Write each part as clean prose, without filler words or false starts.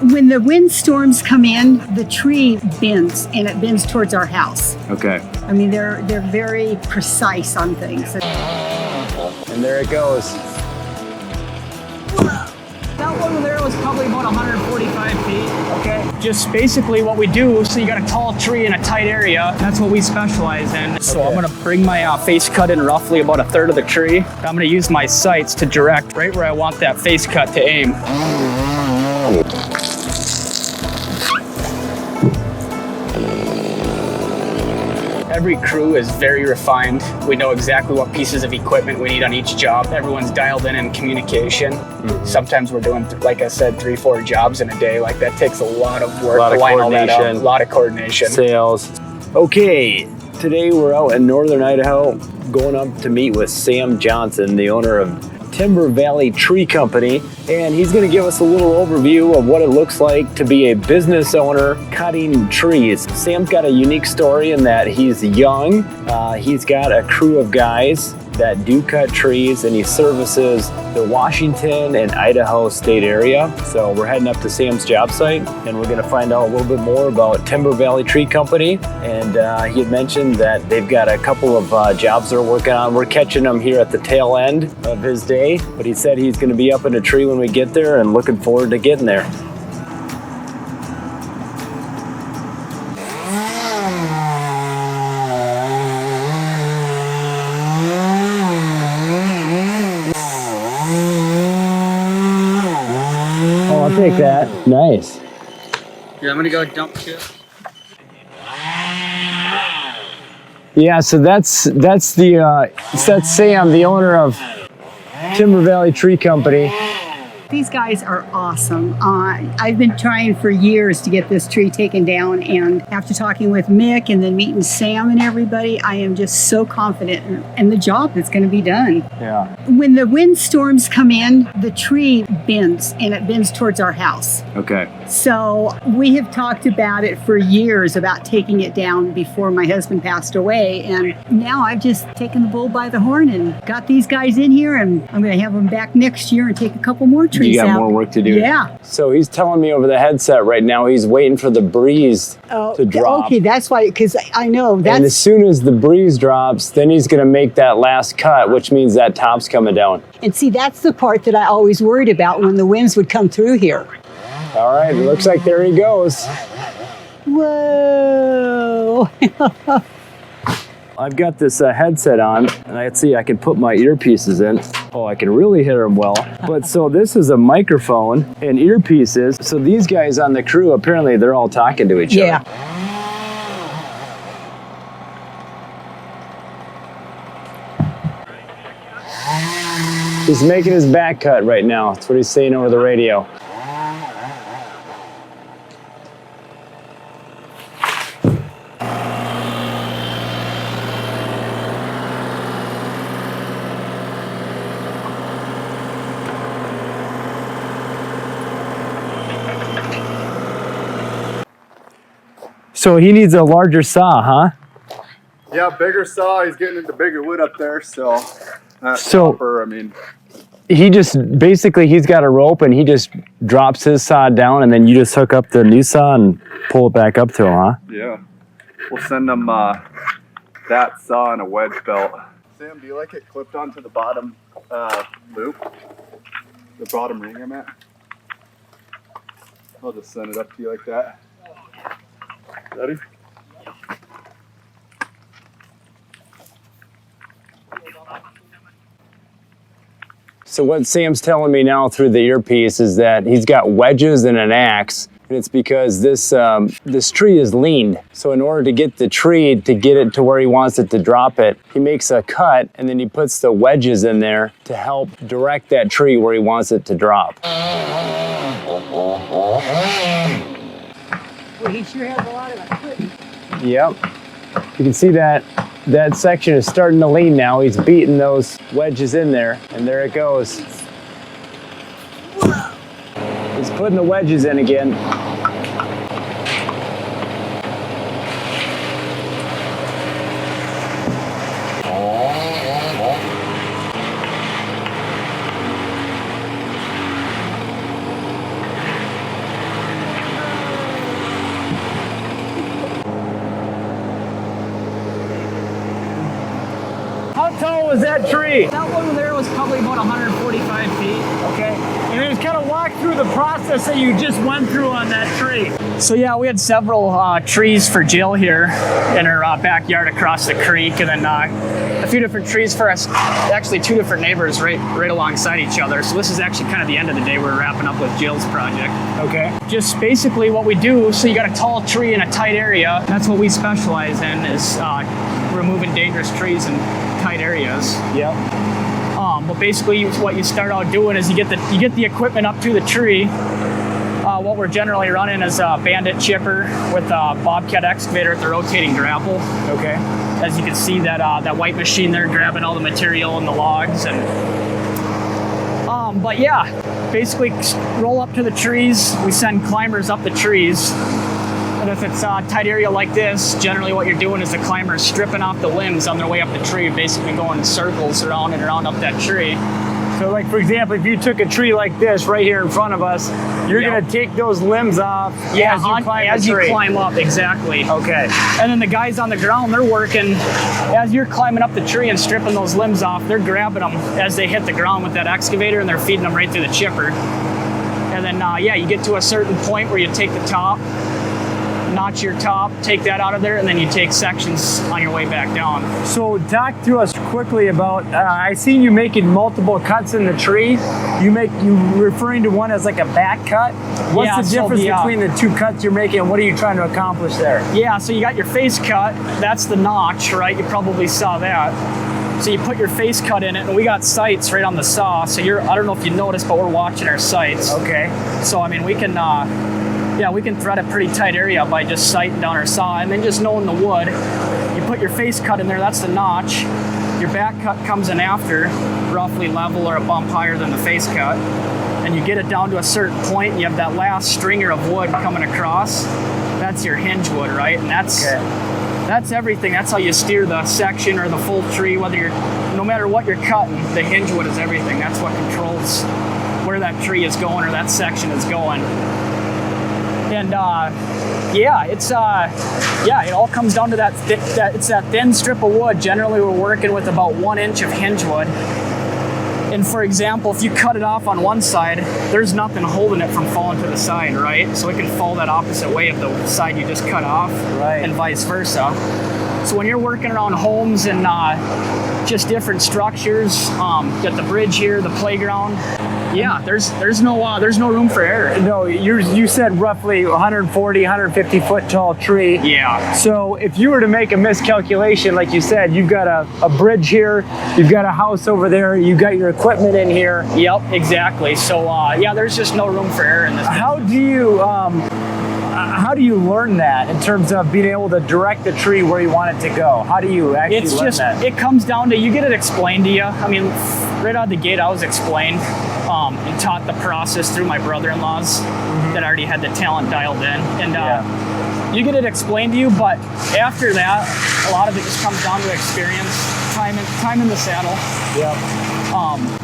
When the windstorms come in, the tree bends, and it bends towards our house. Okay. I mean, they're very precise on things. And there it goes. That one there was probably about 145 feet. Okay. Just basically what we do, so you got a tall tree in a tight area, that's what we specialize in. So I'm gonna bring my face cut in roughly about a third of the tree. I'm gonna use my sights to direct right where I want that face cut to aim. Every crew is very refined. We know exactly what pieces of equipment we need on each job. Everyone's dialed in communication. Sometimes we're doing, like I said, 3-4 jobs in a day. Like that takes a lot of work to line all that up. A lot of coordination. Sales. Okay, today we're out in northern Idaho going up to meet with Sam Johnson, the owner of Timber Valley Tree Company, and he's going to give us a little overview of what it looks like to be a business owner cutting trees. Sam's got a unique story in that he's young, he's got a crew of guys that do cut trees, and he services the Washington and Idaho state area. So we're heading up to Sam's job site, and we're going to find out a little bit more about Timber Valley Tree Company. And he had mentioned that they've got a couple of jobs they're working on. We're catching them here at the tail end of his day, but he said he's going to be up in a tree when we get there, and looking forward to getting there. I'll take that. Nice. Yeah, I'm gonna go dump chips. Yeah, so that's Sam, the owner of Timber Valley Tree Company. These guys are awesome. I've been trying for years to get this tree taken down, and after talking with Mick and then meeting Sam and everybody, I am just so confident in the job that's going to be done. Yeah. When the windstorms come in, the tree bends, and it bends towards our house. Okay. So we have talked about it for years, about taking it down before my husband passed away, and now I've just taken the bull by the horn and got these guys in here, and I'm going to have them back next year and take a couple more trees. You got more work to do. Yeah. So he's telling me over the headset right now he's waiting for the breeze to drop. Okay, that's why, because I know that's... And as soon as the breeze drops, then he's going to make that last cut, which means that top's coming down. And see, that's the part that I always worried about when the winds would come through here. All right, it looks like there he goes. Whoa. I've got this headset on, and I can put my earpieces in. Oh, I can really hear them well. But so this is a microphone and earpieces. So these guys on the crew, apparently they're all talking to each other. He's making his back cut right now. That's what he's saying over the radio. So he needs a larger saw, huh? Yeah, bigger saw. He's getting into bigger wood up there, so chopper, I mean. He just, basically he's got a rope and he just drops his saw down, and then you just hook up the new saw and pull it back up to him, huh? Yeah. We'll send him that saw and a wedge belt. Sam, do you like it clipped onto the bottom loop? The bottom ring I'm at? I'll just send it up to you like that. Ready? So what Sam's telling me now through the earpiece is that he's got wedges and an axe, and it's because this tree is leaned. So in order to get the tree to get it to where he wants it to drop it, he makes a cut and then he puts the wedges in there to help direct that tree where he wants it to drop. Well, he sure has a lot of equipment. Yep. You can see that section is starting to lean now. He's beating those wedges in there, and there it goes. He's putting the wedges in again. was that tree? That one there was probably about 145 feet. Okay. And then just kind of walk through the process that you just went through on that tree. So yeah, we had several trees for Jill here in her backyard across the creek, and then a few different trees for us. Actually, two different neighbors right alongside each other. So this is actually kind of the end of the day. We're wrapping up with Jill's project. Okay. Just basically what we do. So you got a tall tree in a tight area. That's what we specialize in, is removing dangerous trees in tight areas. Yep. But basically, what you start out doing is you get the equipment up to the tree. What we're generally running is a Bandit chipper with a Bobcat excavator at the rotating grapple. Okay. As you can see, that white machine there grabbing all the material and the logs, and but yeah, basically roll up to the trees. We send climbers up the trees. And if it's a tight area like this, generally what you're doing is the climbers stripping off the limbs on their way up the tree, basically going in circles around and around up that tree. So like, for example, if you took a tree like this right here in front of us, you're going to take those limbs off as you climb up. Exactly. Okay. And then the guys on the ground, they're working, as you're climbing up the tree and stripping those limbs off, they're grabbing them as they hit the ground with that excavator, and they're feeding them right through the chipper. And then, yeah, you get to a certain point where you take the top, notch your top, take that out of there, and then you take sections on your way back down. So talk to us quickly about, I seen you making multiple cuts in the tree. You referring to one as like a back cut? What's the difference between the two cuts you're making, and what are you trying to accomplish there? Yeah, so you got your face cut, that's the notch, right? You probably saw that. So you put your face cut in it, and we got sights right on the saw. So I don't know if you noticed, but we're watching our sights. Okay. So I mean, we can thread a pretty tight area by just sighting down our saw, and then just knowing the wood. You put your face cut in there, that's the notch. Your back cut comes in after, roughly level or a bump higher than the face cut. And you get it down to a certain point, and you have that last stringer of wood coming across. That's your hinge wood, right? And that's everything. That's how you steer the section or the full tree, no matter what you're cutting, the hinge wood is everything. That's what controls where that tree is going or that section is going. And it all comes down to it's that thin strip of wood. Generally, we're working with about 1 inch of hinge wood. And for example, if you cut it off on one side, there's nothing holding it from falling to the side, right? So it can fall that opposite way of the side you just cut off, right, and vice versa. So when you're working around homes and just different structures, got the bridge here, the playground. Yeah, there's no room for error. No, you said roughly 140, 150 foot tall tree. Yeah. So if you were to make a miscalculation, like you said, you've got a bridge here, you've got a house over there, you've got your equipment in here. Yep, exactly. So yeah, there's just no room for error in this. How do you learn that in terms of being able to direct the tree where you want it to go? How do you actually learn that? It comes down to, you get it explained to you. I mean, right out of the gate, I was explained and taught the process through my brother-in-laws that already had the talent dialed in. And you get it explained to you, but after that, a lot of it just comes down to experience, time in the saddle. Yep.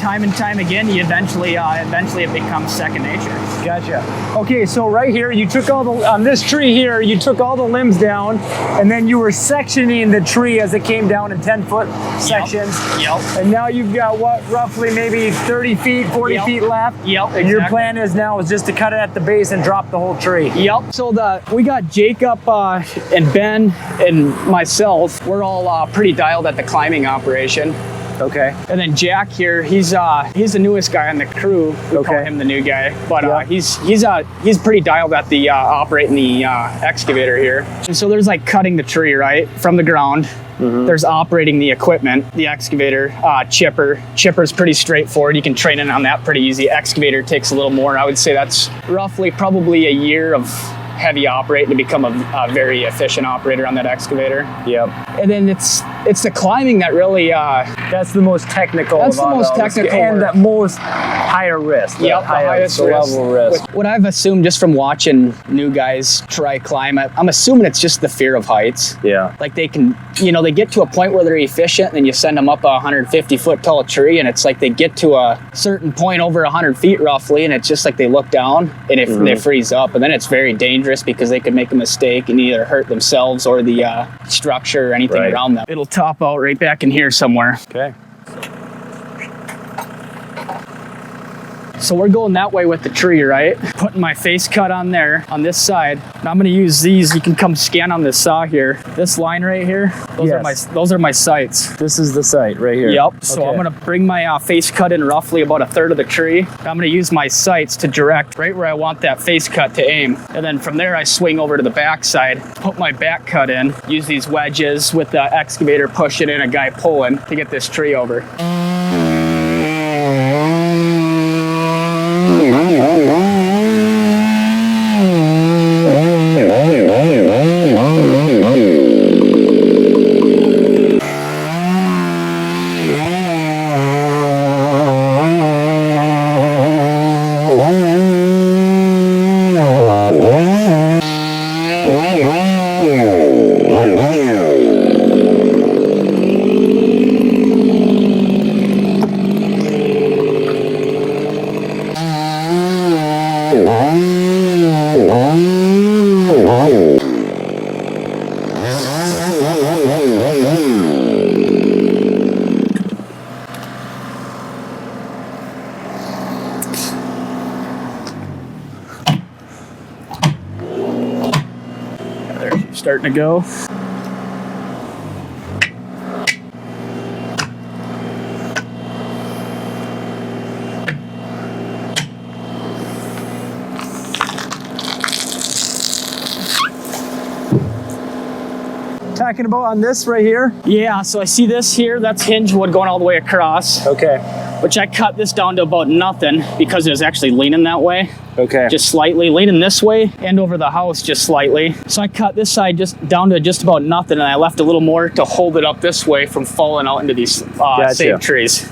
Time and time again, you eventually it becomes second nature. Gotcha. Okay, so right here, you took on this tree here, you took all the limbs down, and then you were sectioning the tree as it came down in 10-foot sections. Yep. And now you've got roughly maybe 30 feet, 40 feet left. Yep. And exactly. your plan is just to cut it at the base and drop the whole tree. Yep. So we got Jacob and Ben and myself. We're all pretty dialed at the climbing operation. Okay. And then Jack here, he's the newest guy on the crew. We call him the new guy, but he's pretty dialed at the operating the excavator here. And so there's like cutting the tree right from the ground. Mm-hmm. There's operating the equipment, the excavator, chipper. Chipper's pretty straightforward. You can train in on that pretty easy. Excavator takes a little more. I would say that's roughly probably a year of heavy operating to become a very efficient operator on that excavator. Yep. And then it's the climbing that really that's the most technical. That's the most technical and the most higher risk. Yep, the highest level risk. What I've assumed just from watching new guys try climb, I'm assuming it's just the fear of heights. Yeah. Like they can, they get to a point where they're efficient, and then you send them up a 150 foot tall tree, and it's like they get to a certain point over 100 feet roughly, and it's just like they look down and they freeze up, and then it's very dangerous because they could make a mistake and either hurt themselves or the structure or anything around them. It'll top out right back in here somewhere. Okay. So we're going that way with the tree, right? Putting my face cut on there, on this side. And I'm gonna use these. You can come scan on this saw here. This line right here, those are my sights. This is the site right here. Yep. So I'm gonna bring my face cut in roughly about a third of the tree. I'm gonna use my sights to direct right where I want that face cut to aim. And then from there, I swing over to the back side, put my back cut in, use these wedges with the excavator pushing in, a guy pulling to get this tree over. Starting to go. Talking about on this right here? Yeah, so I see this here, that's hinge wood going all the way across. Okay. Which I cut this down to about nothing because it was actually leaning that way. Okay. Just slightly, leaning this way and over the house just slightly. So I cut this side just down to just about nothing, and I left a little more to hold it up this way from falling out into these same trees.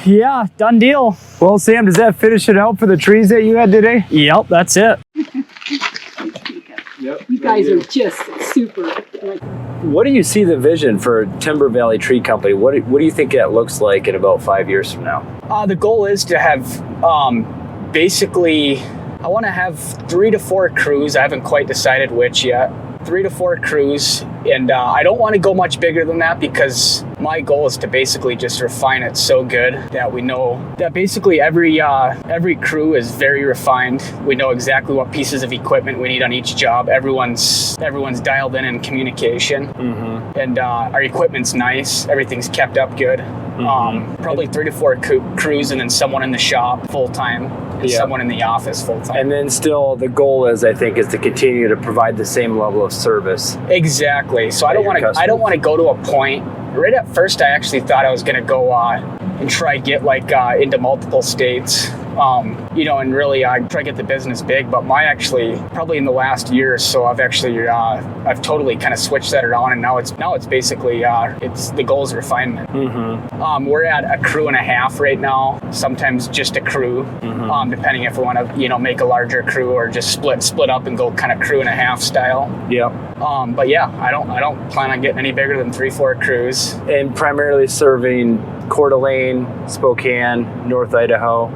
Yeah, done deal. Well, Sam, does that finish it out for the trees that you had today? Yep, that's it. You guys are just super. What do you see the vision for Timber Valley Tree Company? What do you think that looks like in about 5 years from now? The goal is to have basically, I want to have 3 to 4 crews. I haven't quite decided which yet. 3 to 4 crews, and I don't want to go much bigger than that because my goal is to basically just refine it so good that we know that basically every crew is very refined. We know exactly what pieces of equipment we need on each job. Everyone's dialed in communication, and our equipment's nice. Everything's kept up good. Probably 3 to 4 crews, and then someone in the shop full time, and someone in the office full time. And then still, the goal is, I think, is to continue to provide the same level of service. Exactly. So I don't want to go to a point. Right at first, I actually thought I was going to go and try get into multiple states. And really try to get the business big. But probably in the last year or so, I've totally kind of switched that around, and now it's basically it's the goal is refinement. We're at a crew and a half right now. Sometimes just a crew, depending if we want to make a larger crew or just split up and go kind of crew and a half style. Yep. But yeah, I don't plan on getting any bigger than 3-4 crews. And primarily serving Coeur d'Alene, Spokane, North Idaho,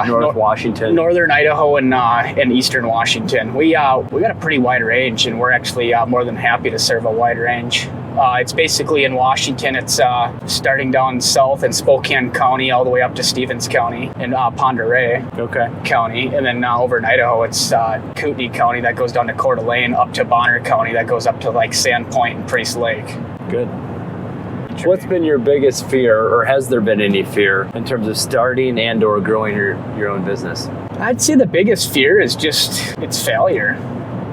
North Washington, Northern Idaho, and Eastern Washington. We got a pretty wide range, and we're actually more than happy to serve a wide range. It's basically in Washington. It's starting down south in Spokane County all the way up to Stevens County and Pend Oreille County, and then over in Idaho it's Kootenai County that goes down to Coeur d'Alene, up to Bonner County that goes up to Sandpoint and Priest Lake. Good. What's been your biggest fear, or has there been any fear in terms of starting and or growing your own business? I'd say the biggest fear is just it's failure.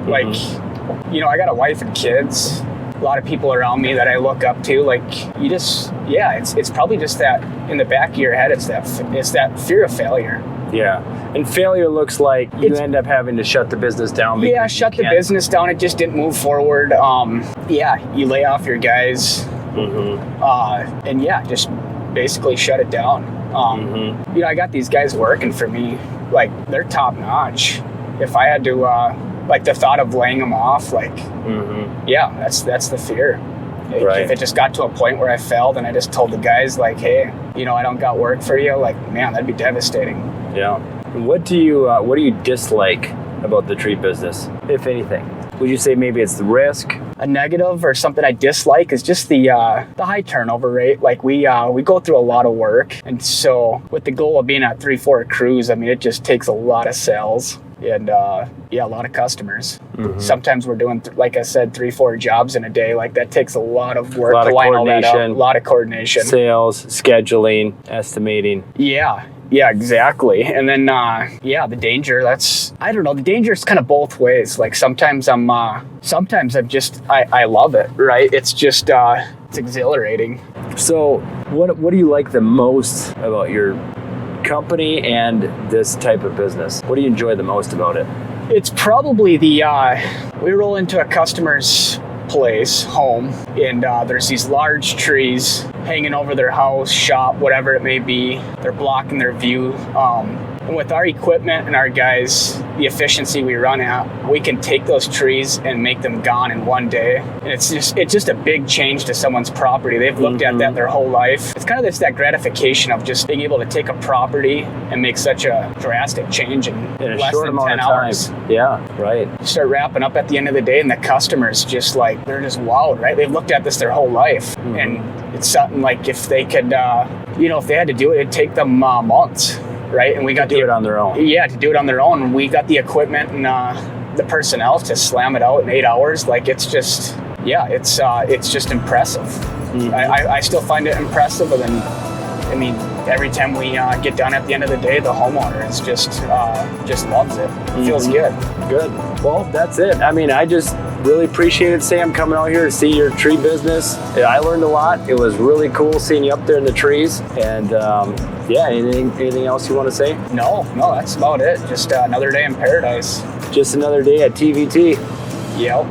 I got a wife and kids, a lot of people around me that I look up to. It's probably just that in the back of your head, it's that fear of failure. Yeah. And failure looks like you end up having to shut the business down. Shut the business down. It just didn't move forward. You lay off your guys. Just basically shut it down. I got these guys working for me, they're top notch. If I had to, the thought of laying them off, that's the fear. If it just got to a point where I failed and I just told the guys like, hey, you know, I don't got work for you, like, man, that'd be devastating. Yeah. What do you dislike about the tree business, if anything? Would you say maybe it's the risk? A negative or something I dislike is just the high turnover rate. Like we go through a lot of work, and so with the goal of being at 3-4 crews, I mean, it just takes a lot of sales and a lot of customers. Mm-hmm. Sometimes we're doing, like I said, 3-4 jobs in a day. Like that takes a lot of work to line all that up. A lot of coordination, sales, scheduling, estimating. Yeah, exactly. And then, the danger, the danger is kind of both ways. Like sometimes I love it, right? It's just, it's exhilarating. So what do you like the most about your company and this type of business? What do you enjoy the most about it? It's probably we roll into a customer's home, and there's these large trees hanging over their house, shop, whatever it may be. They're blocking their view. And with our equipment and our guys, the efficiency we run at, we can take those trees and make them gone in one day. And it's just a big change to someone's property. They've looked at that their whole life. It's kind of that gratification of just being able to take a property and make such a drastic change in a less short than amount 10 of hours. time. Yeah, right. You start wrapping up at the end of the day, and the customers just like, they're just wowed, right? They've looked at this their whole life. Mm-hmm. And it's something like if they could, if they had to do it, it'd take them months. Right, and we got to do it on their own. Yeah, to do it on their own. We got the equipment and the personnel to slam it out in 8 hours. Like it's just impressive. Mm-hmm. I still find it impressive. And then, I mean, every time we get done at the end of the day, the homeowner is just loves it. It feels good. Good. Well, that's it. I mean, I just really appreciated Sam coming out here to see your tree business. I learned a lot. It was really cool seeing you up there in the trees. And anything else you want to say? No, that's about it. Just another day in paradise. Just another day at TVT. Yep.